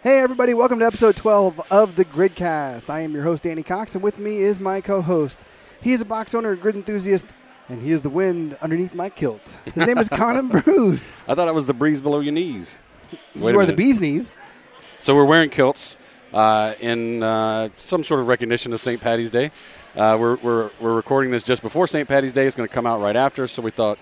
Hey everybody, welcome to episode 12 of the Gridcast. I am your host, Danny Cox, and with me is my co-host. He is a box owner, a grid enthusiast, and he is the wind underneath my kilt. His name is Conan Bruce. I thought it was the breeze below your knees. You are the bee's knees. So we're wearing kilts in some sort of recognition of St. Patty's Day. We're recording this just before St. Patty's Day. It's going to come out right after, so we thought,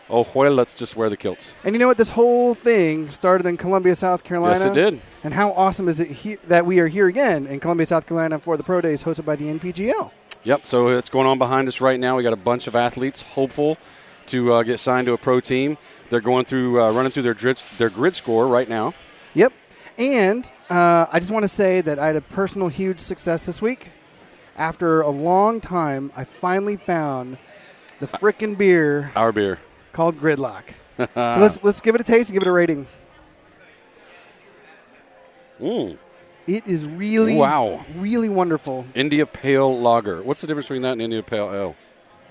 oh, well, let's just wear the kilts. And you know what? This whole thing started in Columbia, South Carolina. Yes, it did. And how awesome is it that we are here again in Columbia, South Carolina for the Pro Days hosted by the NPGL. Yep, so it's going on behind us right now. We got a bunch of athletes hopeful to get signed to a pro team. They're going through, running through their grid score right now. Yep. And I just want to say that I had a personal huge success this week. After a long time, I finally found the frickin' beer. Our beer. Called Gridlock. So let's give it a taste and give it a rating. It is really, really wonderful. India Pale Lager. What's the difference between that and India Pale Ale?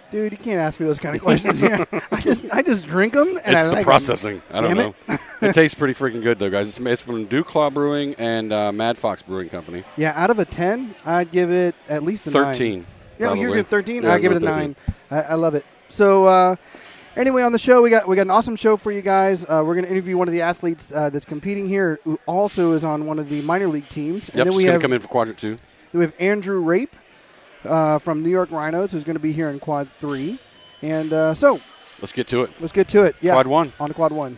Dude, you can't ask me those kind of questions here. I just drink them. And it's I the like processing. Them. I don't know. It tastes pretty freaking good, though, guys. It's from Dew Claw Brewing and Mad Fox Brewing Company. Yeah, out of a 10, I'd give it at least a 13. 9. Yeah, probably. you're good 13? Yeah, I'd give it a 9. I love it. So, anyway, on the show, we got an awesome show for you guys. We're going to interview one of the athletes that's competing here, who also is on one of the minor league teams. Yep, he's going to come in for Quadrant 2. Then we have Andrew Rape from New York Rhinos, who's going to be here in Quad 3. And so let's get to it. Let's get to it. Yeah, Quad 1. On to Quad 1.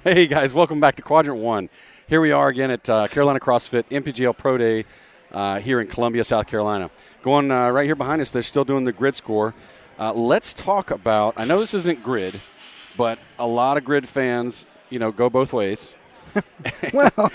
Hey, guys, welcome back to Quadrant 1. Here we are again at Carolina CrossFit MPGL Pro Day here in Columbia, South Carolina. Going right here behind us, they're still doing the grid score. Let's talk about, I know this isn't grid, but a lot of grid fans, go both ways. Well,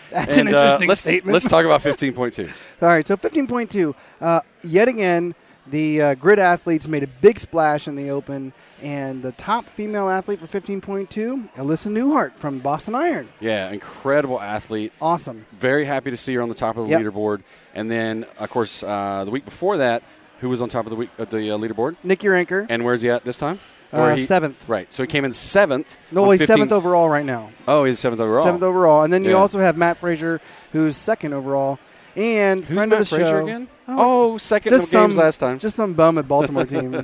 that's an interesting statement. Let's talk about 15.2. All right, so 15.2. Yet again, the grid athletes made a big splash in the Open, and the top female athlete for 15.2, Alyssa Newhart from Boston Iron. Yeah, incredible athlete. Awesome. Very happy to see her on the top of the leaderboard. And then, of course, the week before that, who was on top of the leaderboard? Nick Uranker. And where's he at this time? 7th. Right, so he came in 7th. No, he's 7th overall right now. Oh, he's 7th overall. 7th overall. And then you also have Matt Frazier, who's 2nd overall. And who's friend Matt of the Frazier show. Again? Oh, second in the games last time. Just some bum at Baltimore team.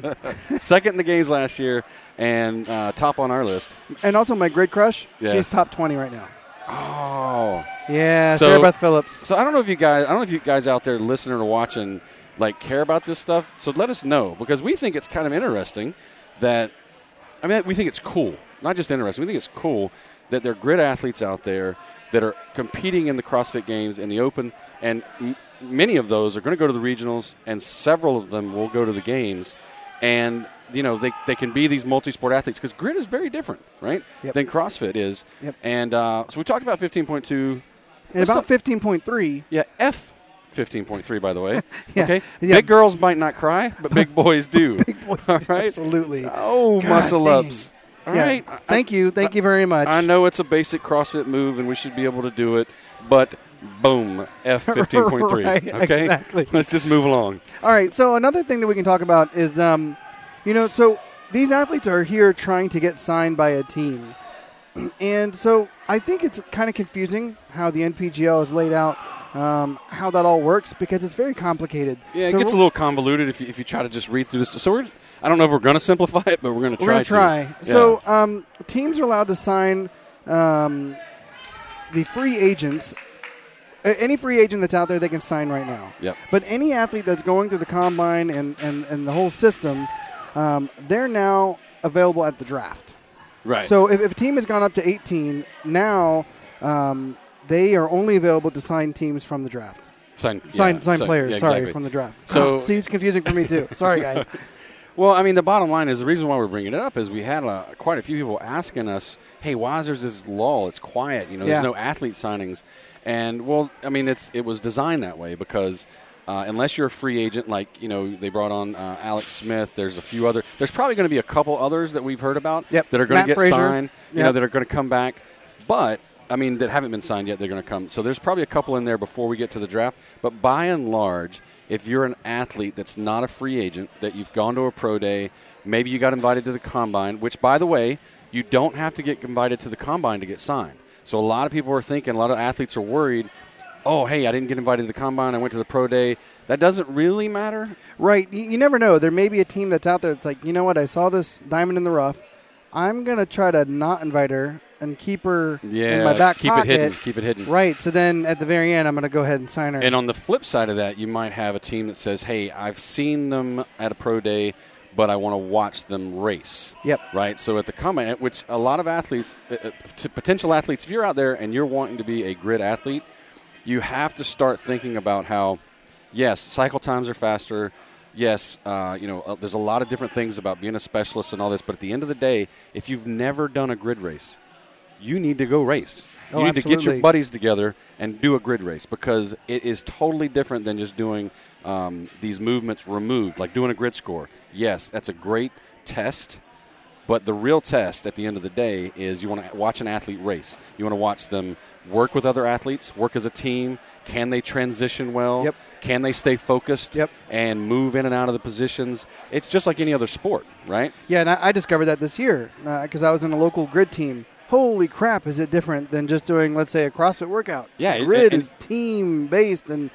Second in the games last year and top on our list. And also my grid crush. Yes. She's top 20 right now. Oh. Yeah, Sarah Beth Phillips. So I don't know if you guys out there listening or watching care about this stuff. So let us know, because we think it's kind of interesting that we think it's cool. Not just interesting. We think it's cool that there are grid athletes out there that are competing in the CrossFit Games and the Open, and many of those are going to go to the regionals, and several of them will go to the games. And, they can be these multi-sport athletes, because grid is very different, right, than CrossFit is. Yep. And so we talked about 15.2. And about 15.3. Yeah, F 15.3, by the way. Yeah. Okay? Yeah. Big girls might not cry, but big boys do. Big boys all do, right? absolutely. Oh, God muscle dang. ups. All right. Thank you very much. I know it's a basic CrossFit move, and we should be able to do it, but boom, F 15.3. Right, okay? exactly. Let's just move along. All right, so another thing that we can talk about is, so these athletes are here trying to get signed by a team. And so I think it's kind of confusing how the NPGL is laid out, how that all works, because it's very complicated. Yeah, so it gets a little convoluted if you try to just read through this. So I don't know if we're going to simplify it, but we're going to try. We're going to try. Yeah. So teams are allowed to sign the free agents. Any free agent that's out there, they can sign right now. Yep. But any athlete that's going through the combine and the whole system, they're now available at the draft. Right. So if a team has gone up to 18, now they are only available to sign teams from the draft. Sign players, exactly. from the draft. So see, it's confusing for me too. Sorry, guys. Well, the bottom line is the reason why we're bringing it up is we had quite a few people asking us, hey, why is there this lull? It's quiet. There's no athlete signings. And, well, it was designed that way because unless you're a free agent, they brought on Alex Smith. There's a few other. There's probably going to be a couple others that we've heard about that are going to get Frazier. signed, that are going to come back. But, that haven't been signed yet, they're going to come. So there's probably a couple in there before we get to the draft. But by and large, if you're an athlete that's not a free agent, that you've gone to a pro day, maybe you got invited to the combine, which, by the way, You don't have to get invited to the combine to get signed. So a lot of people are thinking, a lot of athletes are worried, oh, hey, I didn't get invited to the combine. I went to the pro day. That doesn't really matter. Right. You never know. There may be a team that's out there that's like, you know what, I saw this diamond in the rough. I'm going to try to not invite her and keep her in my back pocket. Keep it hidden. Right. So then at the very end, I'm going to go ahead and sign her. And on the flip side of that, you might have a team that says, hey, I've seen them at a pro day, but I want to watch them race. Yep. Right? So at the combine, which a lot of athletes, potential athletes, if you're out there and you're wanting to be a grid athlete, you have to start thinking about how, yes, cycle times are faster. Yes, there's a lot of different things about being a specialist and all this, but at the end of the day, if you've never done a grid race, you need to go race. You need to get your buddies together and do a grid race, because it is totally different than just doing these movements removed, like doing a grid score. Yes, that's a great test, but the real test at the end of the day is you want to watch an athlete race. You want to watch them work with other athletes, work as a team. Can they transition well? Yep. Can they stay focused Yep. and move in and out of the positions? It's just like any other sport, right? Yeah, and I discovered that this year because I was in a local grid team. Holy crap, is it different than just doing, let's say, a CrossFit workout? Yeah. Grid is team-based and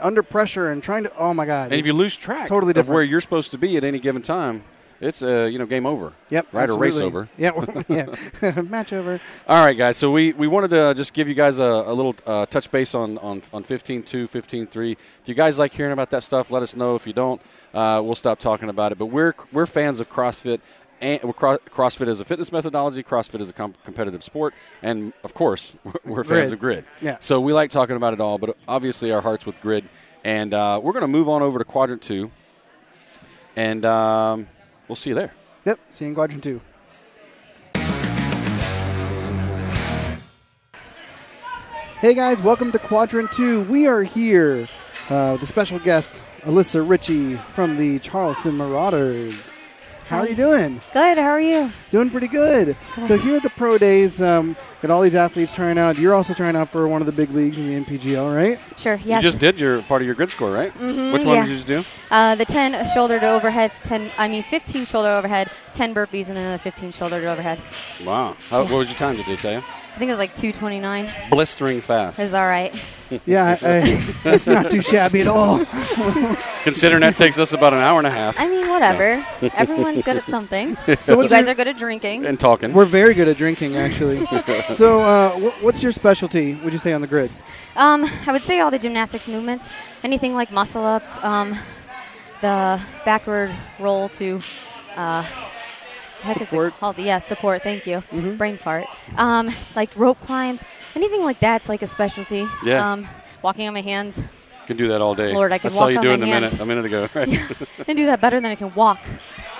under pressure and trying to, oh, my God. And if you lose track totally of where you're supposed to be at any given time, it's game over. Yep, right, absolutely. or race over. Yeah, match over. All right, guys. So we wanted to just give you guys a little touch base on 15.2, 15.3. If you guys like hearing about that stuff, let us know. If you don't, we'll stop talking about it. But we're fans of CrossFit. And CrossFit is a fitness methodology. CrossFit is a competitive sport. And, of course, we're fans of grid. Yeah. So we like talking about it all, but obviously our heart's with grid. And we're going to move on over to Quadrant 2. And we'll see you there. Yep, see you in Quadrant 2. Hey, guys, welcome to Quadrant 2. We are here with the special guest, Alyssa Ritchie from the Charleston Marauders. How are you doing? Good. How are you? Doing pretty good. So here at the Pro Days, got all these athletes trying out. You're also trying out for one of the big leagues in the NPGL, right? Sure, yes. You just did your part of your grid score, right? Mm-hmm, Which one did you just do? The 10 shoulder to overhead, 15 shoulder overhead, 10 burpees, and then another 15 shoulder to overhead. Wow. What was your time, did they tell you? I think it was like 2:29. Blistering fast. It was all right. Yeah, it's not too shabby at all. Considering that takes us about an hour and a half. I mean, whatever. Everyone's good at something. So you guys are good at drinking. And talking. We're very good at drinking, actually. So what's your specialty, would you say, on the grid? I would say all the gymnastics movements, anything like muscle-ups, the backward roll to support. Yeah, support. Thank you. Mm-hmm. Brain fart. Like rope climbs, anything like that's like a specialty. Yeah. Walking on my hands. Can do that all day. Lord, I can I saw walk you on doing my hands. a minute ago. Right? Yeah. I can do that better than I can walk.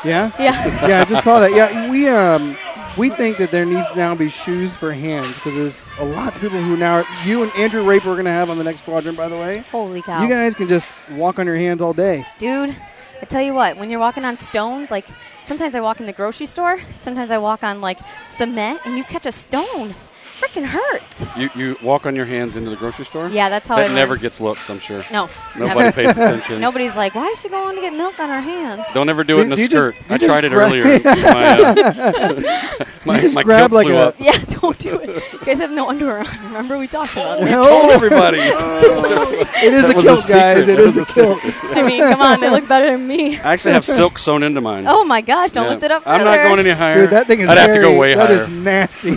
Yeah? Yeah. Yeah, I just saw that. Yeah, we think that there needs to now be shoes for hands because there's a lot of people who now you and Andrew Raper are going to have on the next quadrant, by the way. Holy cow. You guys can just walk on your hands all day. Dude, I tell you what, when you're walking on stones, like sometimes I walk in the grocery store, sometimes I walk on like cement, and you catch a stone. Freaking hurts. You walk on your hands into the grocery store? Yeah, that's how I That learned. never gets looks, I'm sure. No. Nobody never. pays attention. Nobody's like, why is she going to get milk on her hands? Don't ever do it in a you skirt. just- I you just tried it grab- earlier. my grab kilt like flew a- up. Yeah, don't do it. You guys have no underwear on. Remember we talked about it. Told everybody. It is That a was kilt, secret. guys. It That is a was kilt. I mean, come on, they look better than me. I actually have silk sewn into mine. Oh my gosh, don't Yeah. lift it up I'm further. not going any higher. Dude, that thing is I'd have to go very- way that higher. is nasty.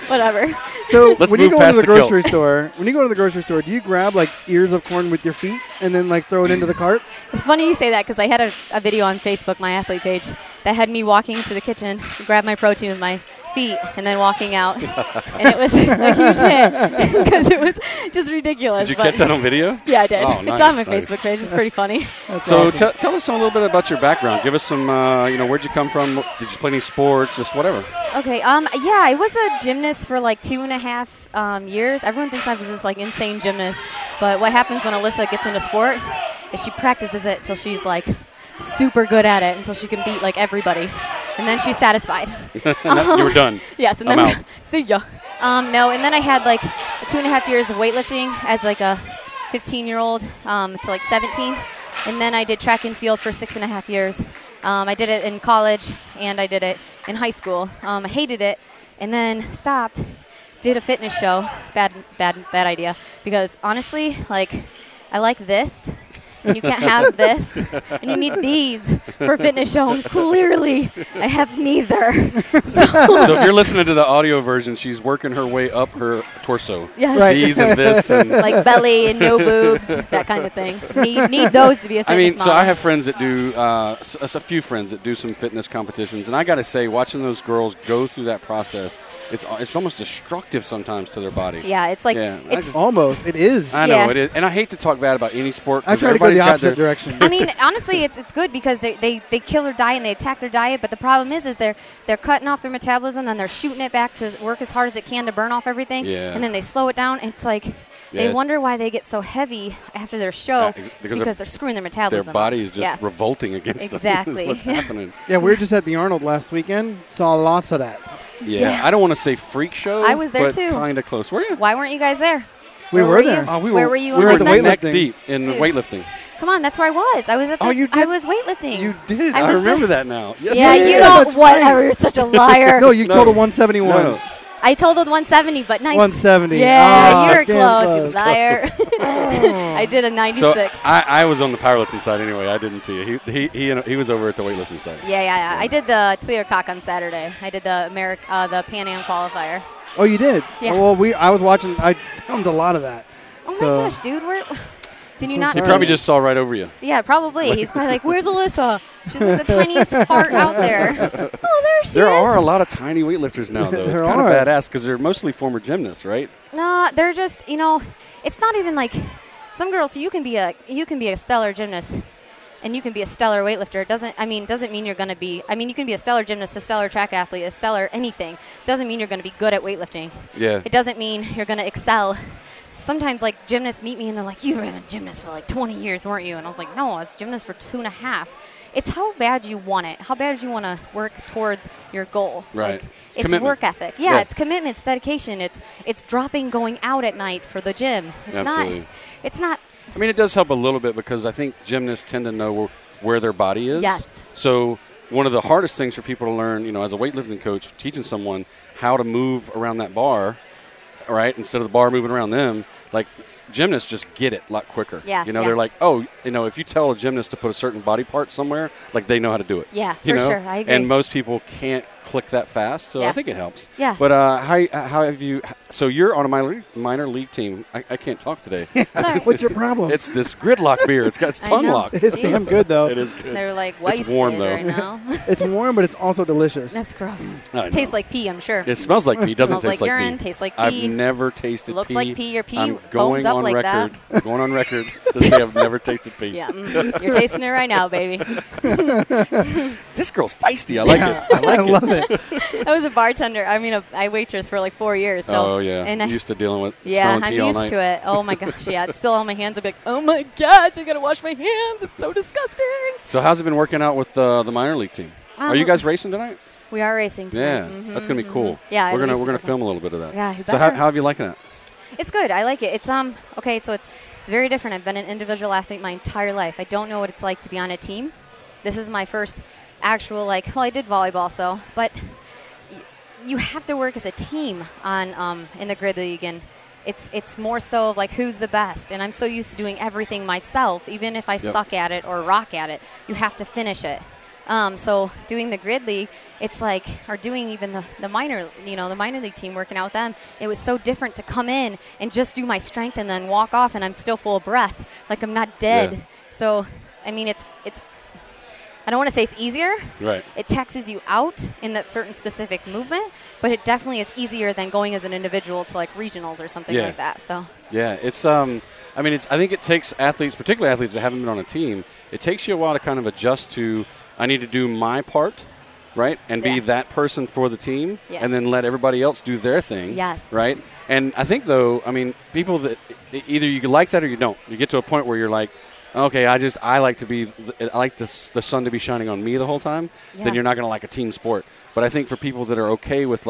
Whatever. So Let's when you move go into past the the kilt. grocery store, do you grab like ears of corn with your feet and then like throw it into the cart? It's funny you say that because I had a video on Facebook, my athlete page, that had me walking into the kitchen, grab my protein with my feet, and then walking out. And it was a huge hit because it was just ridiculous. Did you but catch that on video? Yeah, I did. Oh, It's nice, on my nice. Facebook page. It's pretty funny. So awesome. tell us a little bit about your background. Give us some, where'd you come from? Did you play any sports? Just whatever. Okay. Yeah, I was a gymnast for like 2.5 years. Everyone thinks I was this like insane gymnast, but what happens when Alyssa gets into sport is she practices it till she's like super good at it, until she can beat like everybody, and then she's satisfied. You were done. Yes, and I'm then out. see ya. No, and then I had like 2.5 years of weightlifting as like a 15-year-old to like 17, and then I did track and field for 6.5 years, I did it in college, and I did it in high school. I hated it, and then stopped. Did a fitness show. Bad idea. Because honestly, like, I like this, and you can't have this, and you need these for a fitness show. And clearly, I have neither. So if you're listening to the audio version, she's working her way up her torso. Yes. Right. These and this. And like belly and no boobs, that kind of thing. Need those to be a fitness model. So I have friends that do, a few friends that do some fitness competitions, and I got to say, watching those girls go through that process, it's almost destructive sometimes to their body. Yeah, it's like it's almost. It is. I know it is, and I hate to talk bad about any sport. I try to go the opposite direction. I mean, honestly, it's good because they kill their diet and they attack their diet. But the problem is they're cutting off their metabolism and they're shooting it back to work as hard as it can to burn off everything. Yeah. And then they slow it down. It's like they wonder why they get so heavy after their show. Because they're screwing their metabolism. Their body is just revolting against them. Is what's happening. Yeah, we were just at the Arnold last weekend. Saw lots of that. Yeah. I don't want to say freak show. I was there but too. Kind of close. Were you? Why weren't you guys there? We were there. Where were you? We were at the neck weightlifting. deep in weightlifting. Come on, that's where I was. I was at you did? I was weightlifting. You did. I remember that now. Yes. Yeah, you don't. Whatever. You're such a liar. No, you totaled 171. No. I totaled 170, but nice. 170. Yeah, you were close, close, you liar. I did a 96. So I was on the powerlifting side anyway. I didn't see it. He was over at the weightlifting side. Yeah. I did the clear cock on Saturday. I did the the Pan Am qualifier. Oh, you did? Yeah. Well, I was watching. I filmed a lot of that. Oh my gosh, dude, did you not? He see probably me? just saw right over you. Yeah, probably. He's probably like, "Where's Alyssa? She's like the tiniest fart out there." Oh, there she is. There are a lot of tiny weightlifters now, though. It's kind of badass because they're mostly former gymnasts, right? No, they're just it's not even like some girls. So you can be a stellar gymnast, and you can be a stellar weightlifter. Doesn't mean you're going to be. I mean, you can be a stellar gymnast, a stellar track athlete, a stellar anything. Doesn't mean you're going to be good at weightlifting. Yeah. It doesn't mean you're going to excel. Sometimes, like, gymnasts meet me and they're like, "You were a gymnast for like 20 years, weren't you?" And I was like, "No, I was a gymnast for 2.5." It's how bad you want it. How bad you want to work towards your goal. Right. Like, it's work ethic. Yeah, it's commitment, it's dedication. It's dropping going out at night for the gym. It's not. I mean, it does help a little bit because I think gymnasts tend to know where their body is. Yes. So one of the hardest things for people to learn, as a weightlifting coach, teaching someone how to move around that bar, right, instead of the bar moving around them, like gymnasts just get it a lot quicker. Yeah. They're like, if you tell a gymnast to put a certain body part somewhere, like they know how to do it. Yeah, for sure. I agree. And most people can't click that fast, so I think it helps. Yeah. But how have you? So you're on a minor league team. I can't talk today. What's your problem? It's this gridlock beer. It's tongue locked. It is damn good though. It is good. They're like wasted it's warm though. right now. It's warm, but it's also delicious. That's gross. Tastes like pee, I'm sure. It smells like pee. Doesn't smells taste like like urine. pee. Tastes like pee. I've never tasted Looks pee. like pee. Your pee I'm going bones up on like record. that. Going on record to say I've never tasted pee. Yeah, you're tasting it right now, baby. This girl's feisty. I like it. I love it. I was a bartender. I waitress for like 4 years. So, and used to dealing with I'm pee all used night. to it. Oh my gosh, yeah. It'd spill on my hands. I'd be like, oh my gosh, I gotta wash my hands. It's so disgusting. So how's it been working out with the minor league team? Are you guys racing tonight? We are racing tonight. Yeah, that's gonna be cool. Yeah, we're gonna film a little bit of that. Yeah, so how have you liking it? It's good. I like it. It's okay. So it's very different. I've been an individual athlete my entire life. I don't know what it's like to be on a team. This is my first actual I did volleyball, but you have to work as a team on in the grid league, and it's more so of like who's the best. And I'm so used to doing everything myself, even if I suck at it or rock at it. You have to finish it. So doing the grid league, it's like, or doing even the minor, the minor league team, working out with them, it was so different to come in and just do my strength and then walk off and I'm still full of breath, like I'm not dead. Yeah. So, I mean, it's I don't want to say it's easier. Right. It taxes you out in that certain specific movement, but it definitely is easier than going as an individual to like regionals or something like that. So. Yeah, it's I think it takes athletes, particularly athletes that haven't been on a team, it takes you a while to kind of adjust to, I need to do my part, right, and be that person for the team, and then let everybody else do their thing, right? And I think, though, people that either you like that or you don't. You get to a point where you're like, okay, I like the sun to be shining on me the whole time. Then you're not going to like a team sport. But I think for people that are okay with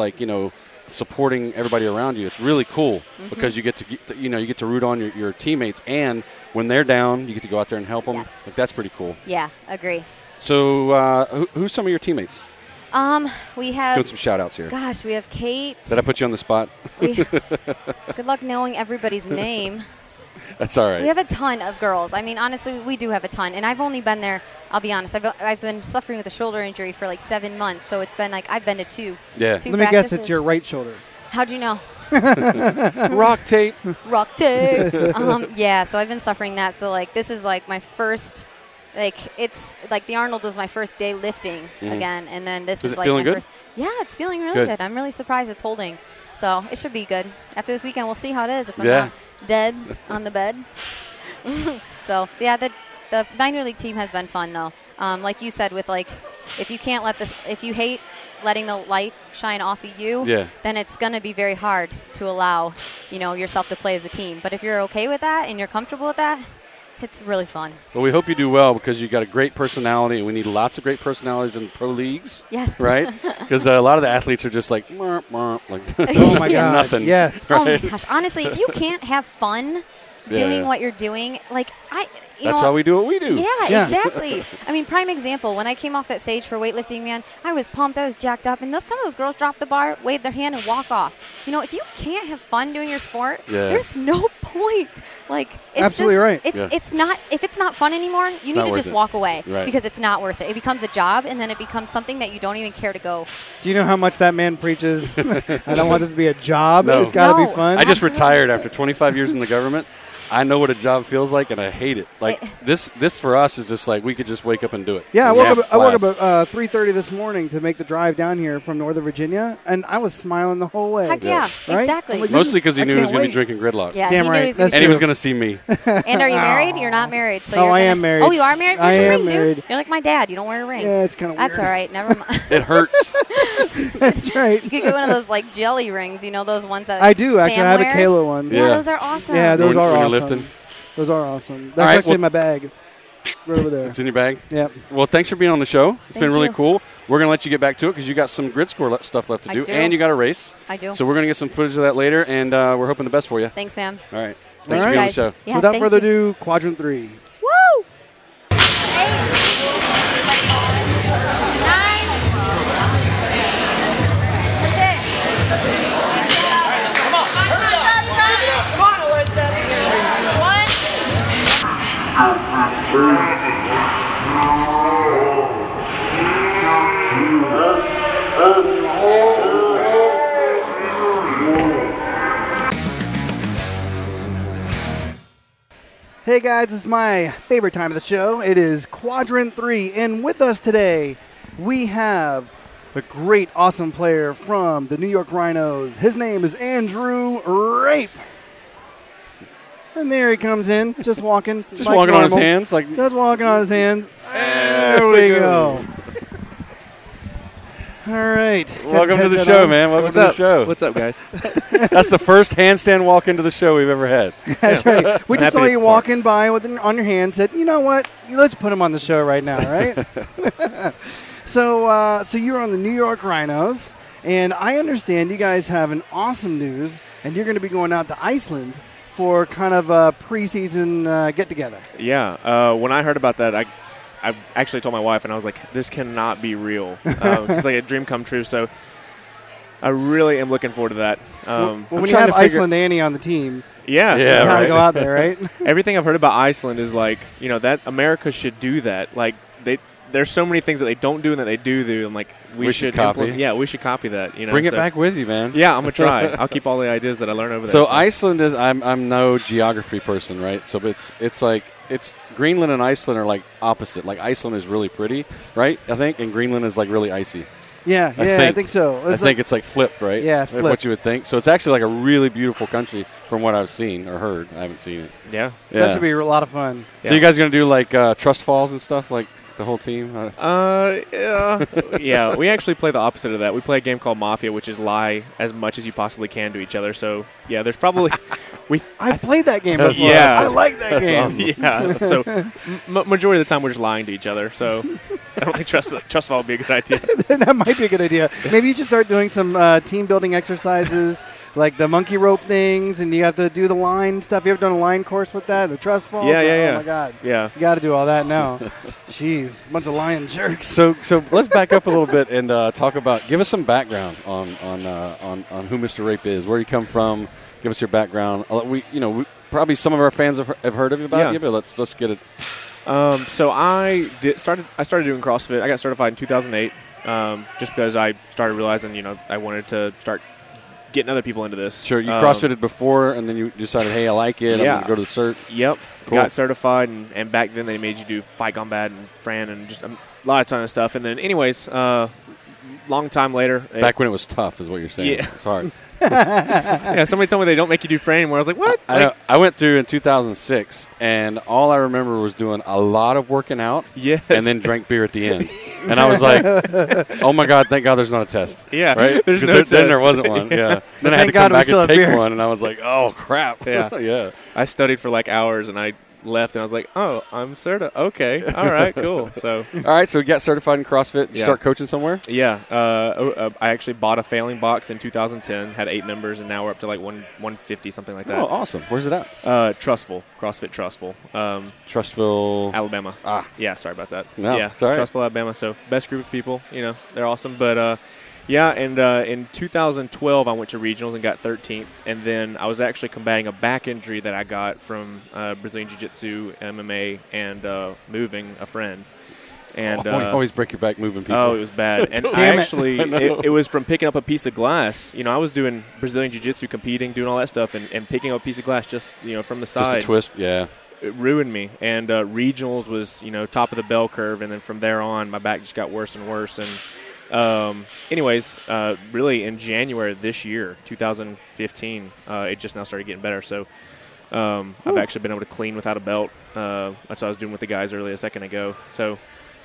supporting everybody around you, it's really cool because you get to root on your teammates, and when they're down, you get to go out there and help them. Like, that's pretty cool. Yeah, agree. So who's some of your teammates? We have. Doing some shout-outs here. Gosh, we have Kate. Did I put you on the spot? Good luck knowing everybody's name. That's all right. We have a ton of girls. I mean, honestly, we do have a ton. And I've only been there, I'll be honest, I've been suffering with a shoulder injury for like 7 months. So it's been like, I've been to two Let me guess, it's your right shoulder. How'd you know? Rock tape. Rock tape. Yeah, so I've been suffering that. So like, this is like my first, like, it's like the Arnold was my first day lifting again. And then this is like feeling my good? first. Yeah, it's feeling really good. I'm really surprised it's holding. So it should be good. After this weekend, we'll see how it is. If I'm not dead on the bed. So yeah, the minor league team has been fun though. Like you said, with like, if you hate letting the light shine off of you, then it's going to be very hard to allow, yourself to play as a team. But if you're okay with that and you're comfortable with that, it's really fun. Well, we hope you do well because you've got a great personality, and we need lots of great personalities in pro leagues. Yes. Right? Because a lot of the athletes are just like, "Mwah, mwah," like oh, my God. Nothing. Yes. Right? Oh, my gosh. Honestly, if you can't have fun doing what you're doing, like, that's why we do what we do. Yeah, exactly. I mean, prime example, when I came off that stage for weightlifting, man, I was pumped, I was jacked up, and some of those girls drop the bar, wave their hand, and walk off. If you can't have fun doing your sport, there's no point. Like, it's absolutely just, right. It's not, if it's not fun anymore, you need to just walk away because it's not worth it. It becomes a job, and then it becomes something that you don't even care to go. Do you know how much that man preaches? I don't want this to be a job. No. It's got to be fun. I just retired after 25 years in the government. I know what a job feels like, and I hate it. Like this for us is just like we could just wake up and do it. Yeah, I woke up at 3:30 this morning to make the drive down here from Northern Virginia, and I was smiling the whole way. Heck yeah, right? exactly. Like, mostly because he knew he was going to be drinking Gridlock. Yeah, damn right. And he was going to see me. And are you married? You're not married. So I am married. Oh, you are married? I Where's your am ring, married. Dude? You're like my dad. You don't wear a ring. Yeah, it's kind of weird. That's all right. Never mind. It hurts. That's right. You could get one of those like jelly rings. Those ones that I do actually. Sam I have wears. a Kayla one. Yeah, those are awesome. Yeah, those are when awesome. you're lifting. Those are awesome. That's actually in my bag. Right over there. It's in your bag? Yep. Well, thanks for being on the show. It's been really you. cool. We're going to let you get back to it because you got some grid score stuff left to do, and you got a race. I do. So we're going to get some footage of that later, and we're hoping the best for you. Thanks, fam. All right. Thanks for right. being on the show. Yeah, so without further you. ado, Quadrant 3. Woo! Hey guys, it's my favorite time of the show. It is Quadrant 3, and with us today, we have a great, awesome player from the New York Rhinos. His name is Andrew Rape. And there he comes in, just walking. Just like walking normal. On his hands. Just walking on his hands. There we go. All right. Welcome to the show, man. Welcome to the show. What's up, guys? That's the first handstand walk into the show we've ever had. That's right. We just saw you walking by on your hand, said, you know what? Let's put him on the show right now, right? So you're on the New York Rhinos, and I understand you guys have an awesome news, and you're going to be going out to Iceland for kind of a preseason get-together. Yeah. When I heard about that, I actually told my wife, and I was like, this cannot be real. It's like a dream come true. So I really am looking forward to that. When you have Iceland Annie on the team, you got to go out there, right? Everything I've heard about Iceland is like, that America should do that. Like, there's so many things that they don't do and that they do. I'm like, we should copy. Yeah, we should copy that. Bring it back with you, man. Yeah, I'm going to try. I'll keep all the ideas that I learn over there. So Iceland is, I'm no geography person, right? So it's like, Greenland and Iceland are like opposite. Like Iceland is really pretty, right? I think, and Greenland is like really icy. Yeah, I think so. I think it's like flipped, right? Yeah, it's flipped. What you would think. So it's actually like a really beautiful country from what I've seen or heard. I haven't seen it. Yeah. That should be a lot of fun. So you guys going to do like trust falls and stuff, like the whole team? Yeah. We actually play the opposite of that. We play a game called Mafia, which is lie as much as you possibly can to each other. So, yeah, there's probably I've played that game before. Yeah. I like that game. Awesome. Yeah. So majority of the time we're just lying to each other. So I don't think trust fall would be a good idea. That might be a good idea. Maybe you should start doing some team building exercises like the monkey rope things, and you have to do the line stuff. You ever done a line course with that? The trust falls? Yeah. Oh, my God. Yeah. You got to do all that now. Jeez, a bunch of lion jerks. So let's back up a little bit and talk about. Give us some background on who Mr. Rape is. Where you come from. Give us your background. We probably some of our fans have heard of you about you, but let's get it. So I started doing CrossFit. I got certified in 2008, just because I started realizing, I wanted to start getting other people into this. Sure, you CrossFitted before, and then you decided, hey, I like it. Yeah. I'm going to go to the cert. Yep. Cool. Got certified, and back then they made you do Fight Combat and Fran and just a lot of ton of stuff. And then, anyways, long time later. Back when it was tough is what you're saying. Yeah. It's hard. Yeah, somebody told me they don't make you do Fran anymore. I was like, what? I went through in 2006, and all I remember was doing a lot of working out. Yes. And then drank beer at the end. And I was like, oh, my God, thank God there's not a test. Yeah. Right? There's no Because test. then there wasn't one. Yeah. Then I had to come back and take one, and I was like, oh, crap. Yeah. Yeah. I studied for like hours, and I left, and I was like, oh, I'm certified. Okay. All right, cool. So. All right, so you got certified in CrossFit. Did you Yeah. start coaching somewhere? Yeah. I actually bought a failing box in 2010, had 8 members, and now we're up to like 150, something like that. Oh, awesome. Where's it at? Trustful. CrossFit Trustful. Trustville. Alabama. Ah. Yeah, sorry about that. No, yeah, it's all right. Trustful, Alabama. So best group of people, they're awesome. But yeah, and in 2012 I went to regionals and got 13th, and then I was actually combating a back injury that I got from Brazilian Jiu-Jitsu, MMA, and moving a friend. And always break your back moving people. Oh, it was bad. And it was from picking up a piece of glass. I was doing Brazilian Jiu-Jitsu, competing, doing all that stuff, and picking up a piece of glass just from the side. Just a twist, yeah. It ruined me. And regionals was top of the bell curve, and then from there on my back just got worse and worse. And anyways, really in January of this year, 2015, it just now started getting better. So I've actually been able to clean without a belt. That's what I was doing with the guys earlier a second ago. So,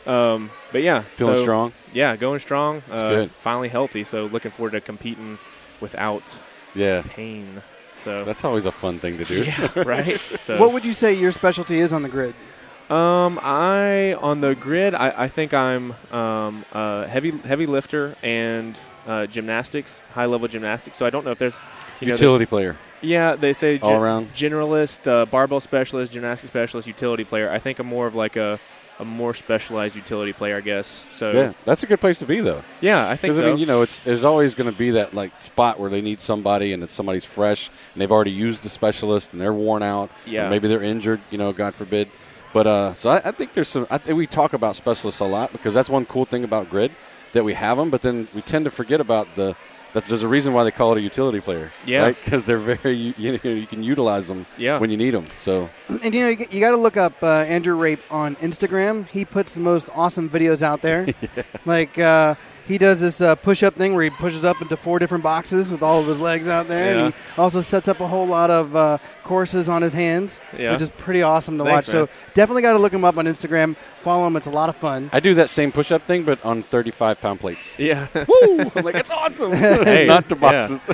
but yeah. Feeling strong? Yeah, going strong. That's good. Finally healthy. So looking forward to competing without pain. So that's always a fun thing to do. Yeah, right? So. What would you say your specialty is on the grid? On the grid, I think I'm a heavy lifter and gymnastics, high level gymnastics. So I don't know if there's utility player. Yeah, they say all around generalist, barbell specialist, gymnastics specialist, utility player. I think I'm more of like a more specialized utility player, I guess. So yeah, that's a good place to be though. Yeah, I think so. I mean, there's always going to be that like spot where they need somebody and it's somebody's fresh and they've already used the specialist and they're worn out. Yeah, or maybe they're injured. God forbid. But so I think there's some. I think we talk about specialists a lot because that's one cool thing about grid that we have them. But then we tend to forget about there's a reason why they call it a utility player. Yeah, right? Because they're very you can utilize them. When you need them. So and you got to look up Andrew Rape on Instagram. He puts the most awesome videos out there. Yeah. Like. He does this push-up thing where he pushes up into 4 different boxes with all of his legs out there. Yeah. And he also sets up a whole lot of courses on his hands, which is pretty awesome to watch. Man. So definitely got to look him up on Instagram. Follow him. It's a lot of fun. I do that same push-up thing, but on 35-pound plates. Yeah. Woo! I'm like, it's awesome. Hey, not the boxes.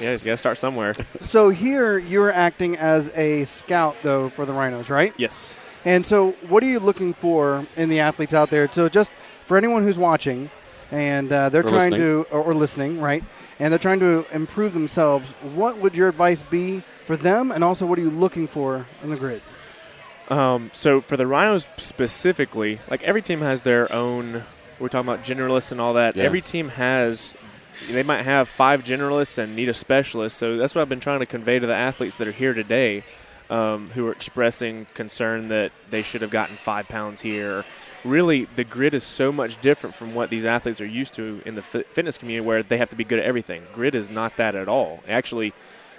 Yeah, you got to start somewhere. So here you're acting as a scout, though, for the Rhinos, right? Yes. And so what are you looking for in the athletes out there? So just for anyone who's watching and they're trying to, or listening, right, and they're trying to improve themselves, what would your advice be for them, and also what are you looking for in the grid? So for the Rhinos specifically, like every team has their own, we're talking about generalists and all that. Yeah. Every team they might have 5 generalists and need a specialist. So that's what I've been trying to convey to the athletes that are here today who are expressing concern that they should have gotten 5 pounds here. Really, the grid is so much different from what these athletes are used to in the fitness community where they have to be good at everything. Grid is not that at all. Actually,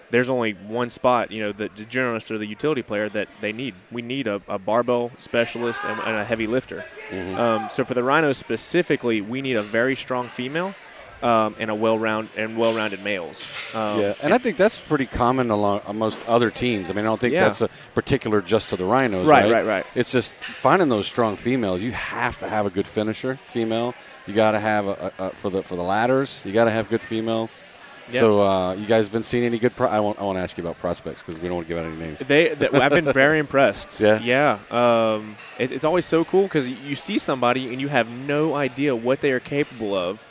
there's only one spot, the generalist or the utility player that they need. We need a barbell specialist and a heavy lifter. Mm-hmm. So for the Rhinos specifically, we need a very strong female and well-rounded males. And I think that's pretty common along most other teams. I mean, I don't think that's a particular just to the Rhinos. Right. It's just finding those strong females. You have to have a good finisher, female. You got to have for the ladders. You got to have good females. Yep. So you guys been seeing any good? I won't ask you about prospects because we don't want to give out any names. I've been very impressed. Yeah. It's always so cool because you see somebody and you have no idea what they are capable of.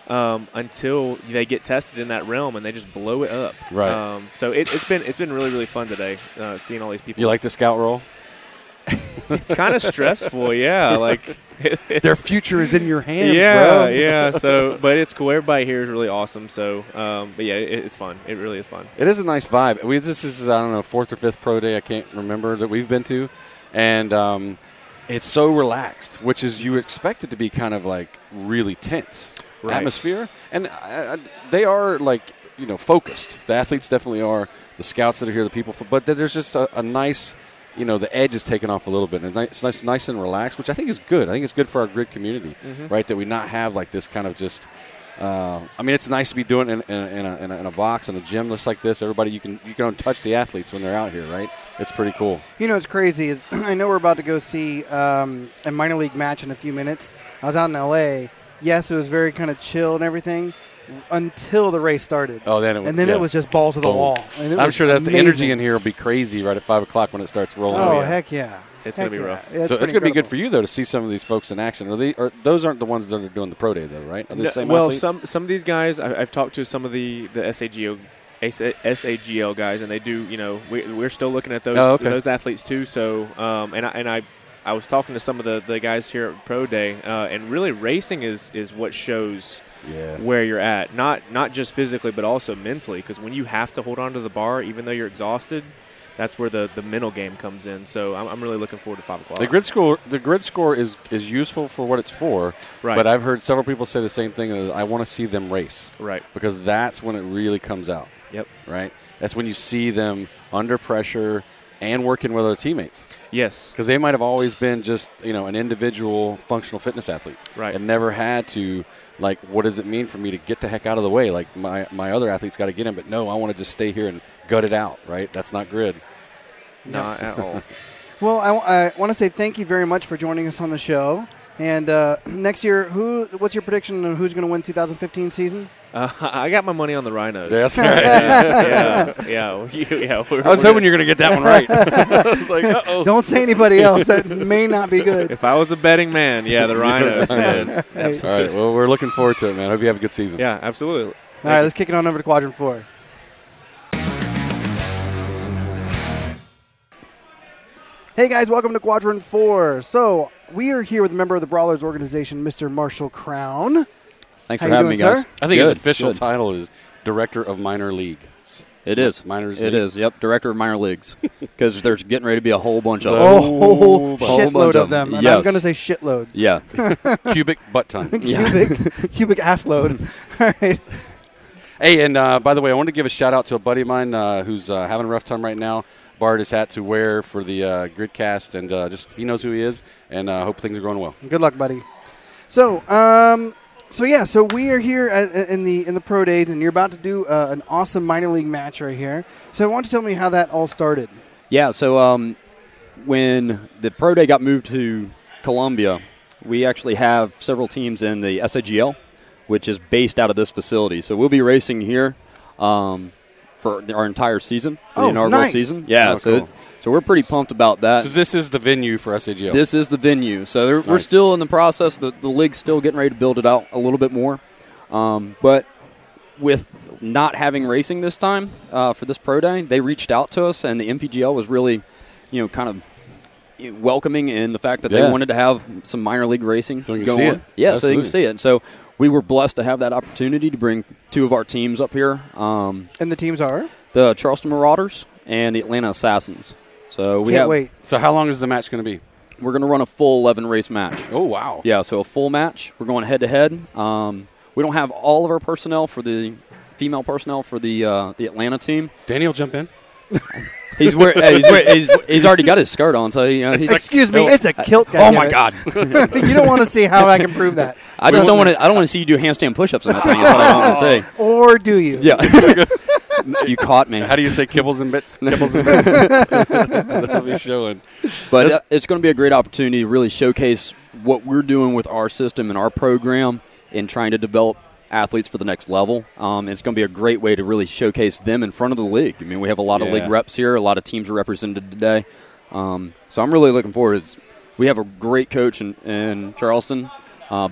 until they get tested in that realm and they just blow it up. Right. So it's been really, really fun today seeing all these people. You like the scout role? It's kind of stressful, yeah. Like their future is in your hands, yeah, bro. Yeah. So, but it's cool. Everybody here is really awesome. So, but yeah, it's fun. It really is fun. It is a nice vibe. This is, I don't know, 4th or 5th pro day, I can't remember, that we've been to. And it's so relaxed, which is you expect it to be kind of like really tense atmosphere. And they are like, focused. The athletes definitely are. The scouts that are here, the people. But there's just a nice, the edge is taken off a little bit. And it's nice and relaxed, which I think is good. I think it's good for our grid community, right, that we not have like this kind of just – it's nice to be doing it in a box, in a gym just like this. Everybody, you can touch the athletes when they're out here, right? It's pretty cool. What's crazy is I know we're about to go see a minor league match in a few minutes. I was out in L.A. Yes, it was very kind of chill and everything until the race started. Oh, then it was just balls to the wall. And I'm sure that the energy in here will be crazy right at 5 o'clock when it starts rolling. Oh, heck yeah. It's going to be rough. Yeah, so it's going to be good for you, though, to see some of these folks in action. Those aren't the ones that are doing the pro day, though, right? Are they the same athletes? some of these guys, I've talked to some of the SAGL guys, and they do, we're still looking at those athletes, too. So, I was talking to some of the guys here at pro day, and really racing is what shows where you're at, not just physically, but also mentally, because when you have to hold on to the bar, even though you're exhausted, that's where the mental game comes in. So I'm really looking forward to 5 o'clock. The grid score is useful for what it's for, right? But I've heard several people say the same thing. I want to see them race, right? Because that's when it really comes out. Yep. Right. That's when you see them under pressure and working with other teammates. Yes. Because they might have always been just an individual functional fitness athlete, right? And never had to what does it mean for me to get the heck out of the way? Like my other athletes got to get in, but no, I want to just stay here and gut it out, right? That's not grid. Not at all. Well, I want to say thank you very much for joining us on the show. And next year, what's your prediction on who's going to win 2015 season? I got my money on the Rhinos. That's right. yeah. I was hoping you were going to get that one right. I was like, uh-oh. Don't say anybody else. That may not be good. If I was a betting man, the Rhinos, man. All right. Well, we're looking forward to it, man. Hope you have a good season. Yeah, absolutely. All right, let's kick it on over to Quadrant 4. Hey guys, welcome to Quadrant 4. So we are here with a member of the Brawlers organization, Mr. Marshall Crown. Thanks for having me, guys. Sir? I think his official title is Director of Minor League. It is. Minors It League. is. Yep, Director of Minor Leagues, because there's getting ready to be a whole bunch of A them. whole shitload of them. And Yes. I'm going to say shitload. Yeah. Cubic butt ton. Cubic ass load. All right. Hey, and by the way, I wanted to give a shout out to a buddy of mine who's having a rough time right now. Borrowed his hat to wear for the Gridcast, and just he knows who he is, and hope things are going well. Good luck, buddy. So, so we are here in the pro days, and you're about to do an awesome minor league match right here. So, I want to tell me how that all started. Yeah. So, when the pro day got moved to Columbia, we actually have several teams in the SAGL, which is based out of this facility. So, we'll be racing here. For our entire season, the inaugural season. Yeah, cool. So we're pretty pumped about that. So this is the venue for SAGL. This is the venue. So we're still in the process. The league's still getting ready to build it out a little bit more. But with not having racing this time for this pro day, they reached out to us, and the MPGL was really, kind of welcoming in the fact that they wanted to have some minor league racing so you going can see on. it. Yeah, Absolutely. so you can see it. So we were blessed to have that opportunity to bring two of our teams up here. And the teams are? The Charleston Marauders and the Atlanta Assassins. So Can't wait. So how long is the match going to be? We're going to run a full 11-race match. Oh, wow. Yeah, so a full match. We're going head-to-head. We don't have all of our personnel for the female personnel for the Atlanta team. Daniel, jump in. He's already got his skirt on, so Excuse me, it's a kilt guy. Oh my God! You don't want to see how I can prove that. I just don't want to. I don't want to see you do handstand push-ups in that thing. Is what I want to say. Or do you? Yeah. You caught me. How do you say kibbles and bits? Kibbles and bits. That'll be showing. But it's going to be a great opportunity to really showcase what we're doing with our system and our program in trying to develop athletes for the next level. It's going to be a great way to really showcase them in front of the league. I mean, we have a lot of league reps here. A lot of teams are represented today. So I'm really looking forward to it. We have a great coach in Charleston.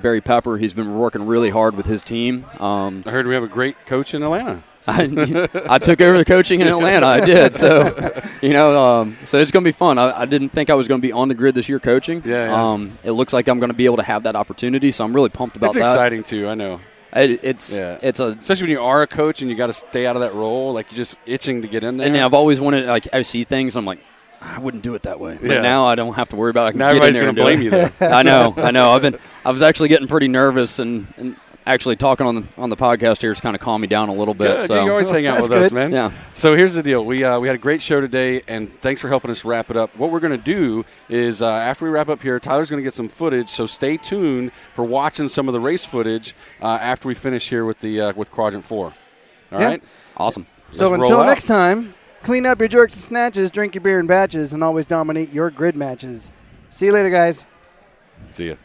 Barry Pepper, he's been working really hard with his team. I heard we have a great coach in Atlanta. I took over the coaching in Atlanta. I did. So, so it's going to be fun. I didn't think I was going to be on the grid this year coaching. Yeah. It looks like I'm going to be able to have that opportunity, so I'm really pumped about that. It's exciting, too, I know. Especially when you are a coach and you got to stay out of that role, like you're just itching to get in there. And I've always wanted, like, I see things, I'm like, I wouldn't do it that way. But now I don't have to worry about it. I can now get in everybody's there going to blame you, though. I know. I was actually getting pretty nervous, and actually talking on the podcast here has kind of calmed me down a little bit. Good. So You always hang out with good. us, man. Yeah. So here's the deal. We had a great show today, and thanks for helping us wrap it up. What we're going to do is after we wrap up here, Tyler's going to get some footage, so stay tuned for watching some of the race footage after we finish here with the with Quadrant 4. All right? Awesome. So Let's until roll out. next time, clean up your jerks and snatches, drink your beer in batches, and always dominate your grid matches. See you later, guys. See ya.